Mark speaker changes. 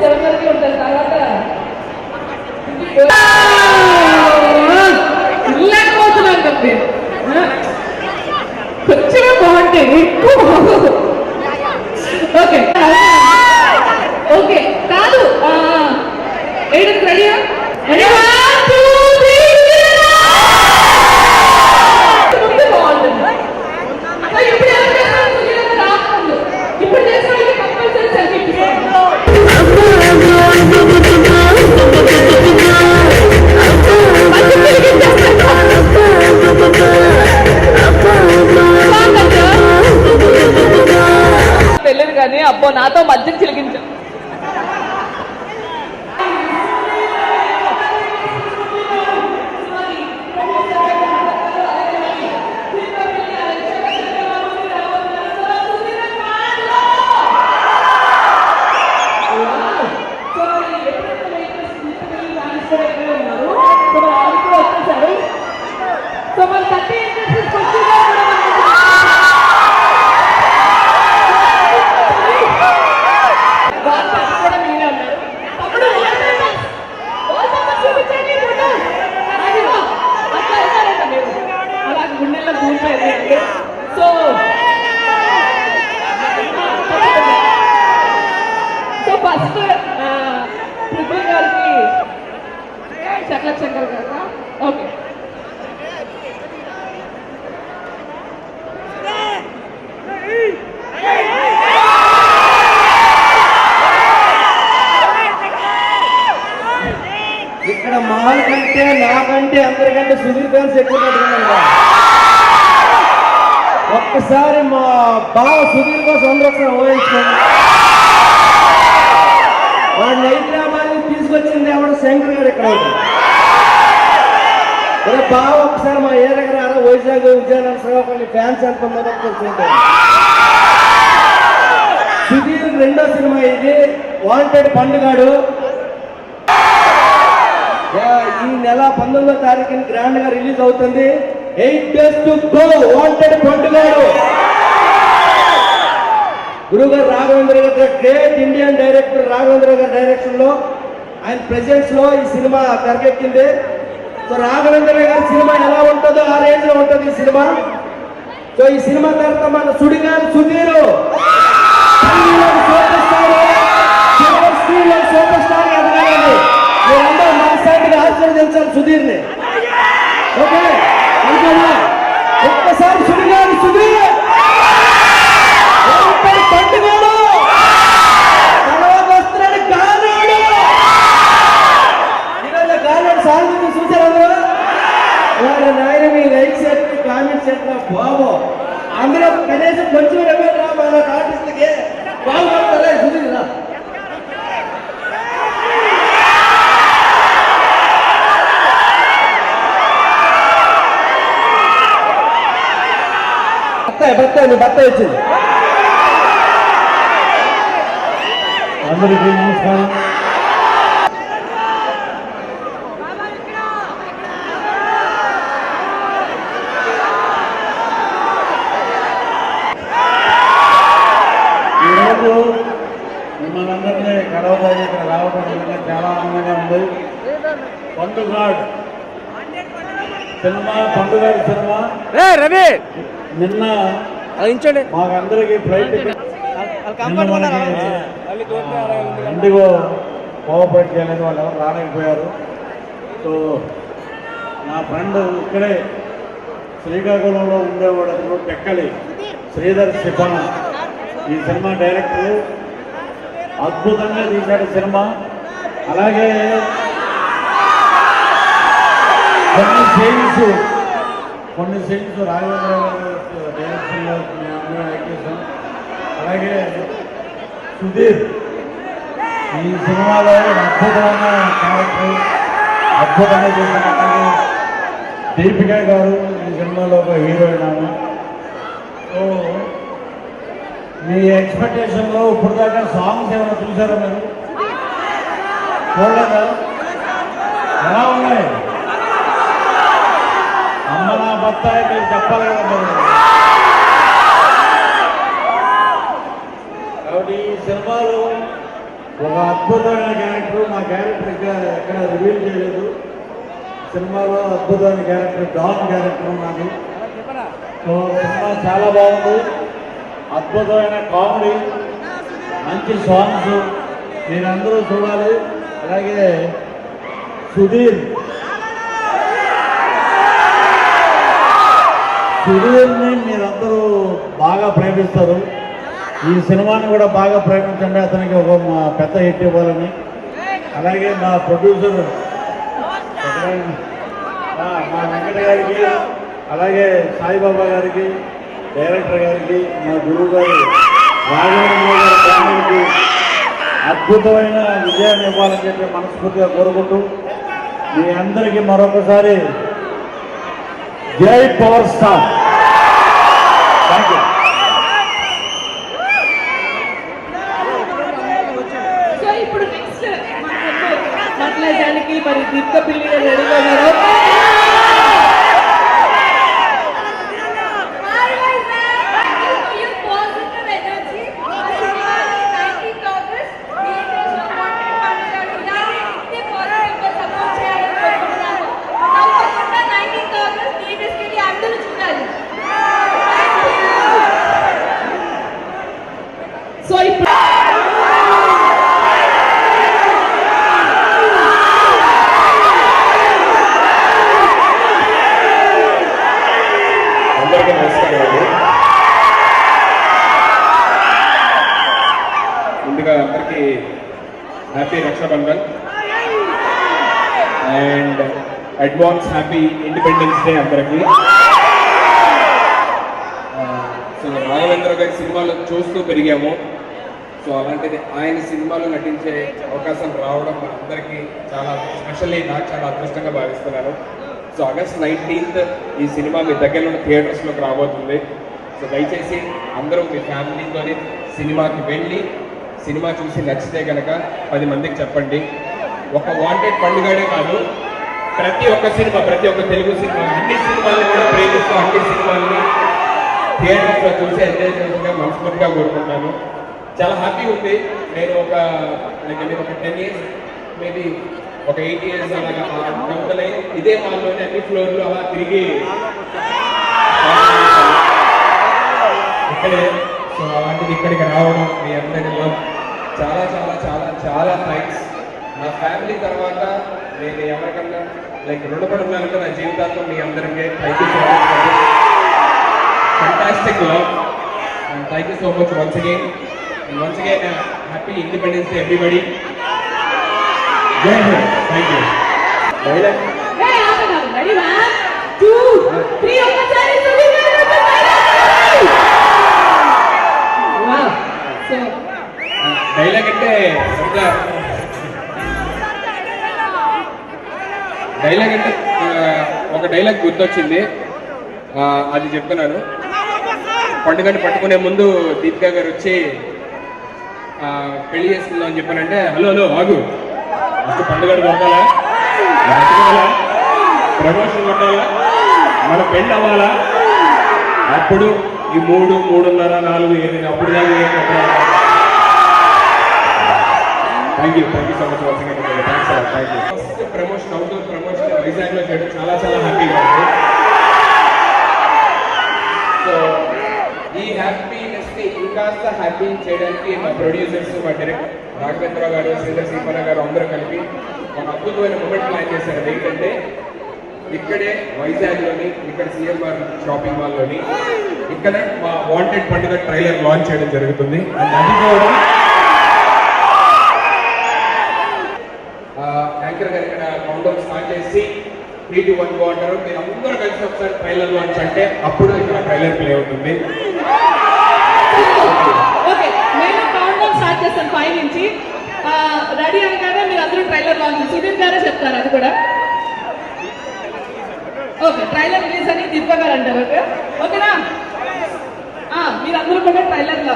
Speaker 1: 7 వరకు ఉంటుంది. తర్వాత ఇల్లకపోతున్నాను తప్పి కొంచెం బాగుంటే ఎక్కువ. ఓకే ఓకే కాదు 8 రెడీయా? తెలియదు కానీ అబ్బో నాతో మధ్యకి చిలికించా. ఫస్ట్ పృథ్వీ గారికి చక్ల శంకర్ గారు. ఓకే
Speaker 2: ఇక్కడ మహల్ కంటే నాకంటే అందరికంటే సుధీర్ ఫ్యాన్స్ ఎక్కువ. ఒక్కసారి మా బావ సుధీర్ కోసం అందరూ ఊహించుకోండి. వాడిని హైదరాబాద్ తీసుకొచ్చింది ఎవరు? శంకర్ గారు. ఇక్కడ బావ ఒకసారి మా ఏ దగ్గర వైజాగ్ విజయనగరం కొన్ని ఫ్యాన్స్ అనుకున్నారో తెలుసుకుంటారు. సుధీర్ రెండో సినిమా ఇది వాంటెడ్ పండుగాడు. ఈ నెల 19వ తారీఖున గ్రాండ్ గా రిలీజ్ అవుతుంది. 8 days to go. వాంటెడ్ పండుగాడు. గురుగారు రాఘవేంద్ర గారు, గ్రేట్ ఇండియన్ డైరెక్టర్ రాఘవేంద్ర గారి డైరెక్షన్ లో, ఆయన ప్రెజెన్స్ లో ఈ సినిమా తెరకెక్కింది. సో రాఘవేంద్ర గారి సినిమా ఎలా ఉంటుందో ఆ రేంజ్ లో ఉంటుంది ఈ సినిమా. సో ఈ సినిమా తర్వాత మన సుడిగారు సుధీర్ సూపర్ స్టార్ ఎదగాలండి. మీరందరూ మనసాటిగా ఆశీర్వదించాలి సుధీర్ని. ఓకే ఒక్కసారి సుడిగారు సుధీర్ పండుగాడు తర్వాత వస్తున్నాడు. గానాడు ఈరోజు గానాడు సాంగ్ చూసారు వారి నాయన. మీ లైక్స్ ఎట్లా కామెంట్స్ ఎట్లా బాబో అందరూ కనీసం కొంచెం రా మన ఆర్టిస్ట్కి బాగుపడతారా సుధీర్ రా. బత్తాయి బత్తాయి వచ్చింది. అందరికీ నమస్కారం. ఈరోజు మిమ్మల్ని అందరినీ కలవడానికి ఇక్కడ రావడం చాలా ఆనందంగా ఉంది. పండుగాడు సినిమా, పండుగాడు సినిమా రవి నిన్న మాకందరికి ఫ్లైట్ ఇండిగో కోఆపరేట్ చేయలేదు, వాళ్ళు ఎవరు రాలేకపోయారు. సో నా ఫ్రెండ్ ఇక్కడే శ్రీకాకుళంలో ఉండేవాడు, అతను టెక్కలి శ్రీధర్ శిపణ. ఈ సినిమా డైరెక్టర్ అద్భుతంగా తీశాడు సినిమా. అలాగే కొన్ని సీన్స్ రాఘవేంద్ర గారు డైరెక్షన్లో యాక్ట్ చేశాం. అలాగే సుధీర్ ఈ సినిమాలో అద్భుతమైన క్యారెక్టర్ అద్భుతంగా చేసిన. దీపిక గారు ఈ సినిమాలో ఒక హీరోయిన్ ఆమె. సో మీ ఎక్స్పెక్టేషన్లో ఇప్పుడు దాకా సాంగ్స్ ఏమైనా చూసారా మీరు? చూడలేదా? ఎలా ఉన్నాయి? అమ్మ నా బత్తాయి మీరు చెప్పాలి కదా మీరు. కాబట్టి ఈ సినిమాలో
Speaker 3: ఒక అద్భుతమైన క్యారెక్టర్. మా క్యారెక్టర్ ఇంకా ఎక్కడ రివీల్ చేయలేదు. సినిమాలో అద్భుతమైన క్యారెక్టర్ డాన్ క్యారెక్టర్ నాది. సో సినిమా చాలా బాగుంది. అద్భుతమైన కామెడీ, మంచి సాంగ్స్ మీరందరూ చూడాలి. అలాగే సుధీర్ని మీరందరూ బాగా ప్రేమిస్తారు. ఈ సినిమాని కూడా బాగా ప్రేమించండి. అతనికి ఒక పెద్ద హిట్ ఇవ్వాలని. అలాగే మా ప్రొడ్యూసర్ మా వెంకట గారికి, అలాగే సాయిబాబా గారికి, డైరెక్టర్ గారికి, మా గురువు గారు రాఘవేంద్ర గారి ఫ్యామిలీకి అద్భుతమైన విజయాన్ని ఇవ్వాలని చెప్పి మనస్ఫూర్తిగా కోరుకుంటూ మీ అందరికీ మరొకసారి జై power star. Thank you.
Speaker 1: So ఇప్పుడు నెక్స్ట్ మాట్లాడడానికి మరి దీపిక పిల్లి రెడీగా ఉన్నారు. సో ఇప్పుడు
Speaker 4: అందరికీ నమస్కారం అండి. ముందుగా అందరికీ happy Rakshabandhan and advance happy independence day అందరికీ. సో రాఘవేంద్ర గారి సినిమాలు చూస్తూ పెరిగాము. సో అలాంటిది ఆయన సినిమాలో నటించే అవకాశం రావడం మనందరికీ చాలా, ఎస్పెషల్లీ నాకు చాలా అదృష్టంగా భావిస్తున్నాను. సో ఆగస్ట్ 19th ఈ సినిమా మీ దగ్గర ఉన్న థియేటర్స్లోకి రాబోతుంది. సో దయచేసి అందరూ మీ ఫ్యామిలీతోని సినిమాకి వెళ్ళి సినిమా చూసి నచ్చితే కనుక 10 మందికి చెప్పండి. ఒక వాంటెడ్ పండుగనే కాదు, ప్రతి ఒక్క సినిమా, ప్రతి ఒక్క తెలుగు సినిమా, అన్ని సినిమాలను కూడా ప్రేమిస్తూ అన్ని సినిమాలని థియేటర్స్లో చూసి ఎంజాయ్ చేయాలని మనస్ఫూర్తిగా కోరుకుంటాను. చాలా హ్యాపీగా ఉంది. నేను ఒక 10 years, మేబీ ఒక 8 years అలాగా మొదలై ఇదే హాల్లోనే అన్ని ఫ్లోర్లు అలా తిరిగి ఇక్కడే. సో అలాంటిది ఇక్కడికి రావడం మీ అందరిలో చాలా చాలా చాలా చాలా థ్యాంక్స్. నా ఫ్యామిలీ తర్వాత నేను ఎవరికన్నా రుణపడి ఉన్నానంటే నా జీవితాంతం మీ అందరికీ thank you so much. Fantastic love and thank you so much once again. And once again, happy Independence Day, everybody. Jai Hind. Thank you. Dialogue.
Speaker 1: Hey, ready? 1, 2, 3. ఒకసారి వావ్. సో
Speaker 4: డైలాగ్ అంటే ఒక డైలాగ్ గుర్తొచ్చింది, అది చెప్తున్నాను. పండుగని పట్టుకునే ముందు దీపికా గారు వచ్చి పెళ్లి చేసుకుందాం అని చెప్పానంటే, హలో హలో ఆగు, ఫస్ట్ పండుగ కొట్టాలా, ప్రమోషన్ కొట్టాలా, మన పెళ్ళి అవ్వాలా, అప్పుడు ఈ 3, 3:30, 4, 7 అప్పుడు దాకా. Thank you so much. Thank you. First promotion, outdoor promotion వైజాగ్లో చేయడం చాలా చాలా హ్యాపీగా ఉంది. సో ఈ హ్యాపీనెస్ ని ఇంకాస్త హ్యాపీ చేయడానికి మా ప్రొడ్యూసర్స్, మా డైరెక్టర్ రాఘవేంద్ర గారు, శ్రీధర్ సీపన్న గారు అందరూ కలిపి ఒక అద్భుతమైన మూమెంట్ ప్లాన్ చేశారు. ఏంటంటే ఇక్కడే వైజాగ్లోని, ఇక్కడ సిఎంఆర్ షాపింగ్ మాల్లోని ఇక్కడ మా వాంటెడ్ పండుగ ట్రైలర్ లాంచ్ చేయడం జరుగుతుంది. అండ్ అది కూడా యాంకర్ గారు ఇక్కడ కౌంటౌన్ స్టార్ట్ చేసి 3, 2, 1 అంటారు. మీరు అందరూ కలిసి ఒకసారి ట్రైలర్ లాంచ్ అంటే అప్పుడు ఇక్కడ ట్రైలర్ ప్లే అవుతుంది.
Speaker 1: ఓకే, నేను కౌంట్ డౌన్ స్టార్ట్ చేస్తాను 5 నుంచి. రెడీ అనగానే మీరు అందరూ ట్రైలర్ లాంచ్. సుధీర్ గారే చెప్తారు అది కూడా. ఓకే, ట్రైలర్ రిలీజ్ అని దీపిక గారు అంటారు. ఓకే, ఓకేనా? మీరు అందరూ కూడా ట్రైలర్ లో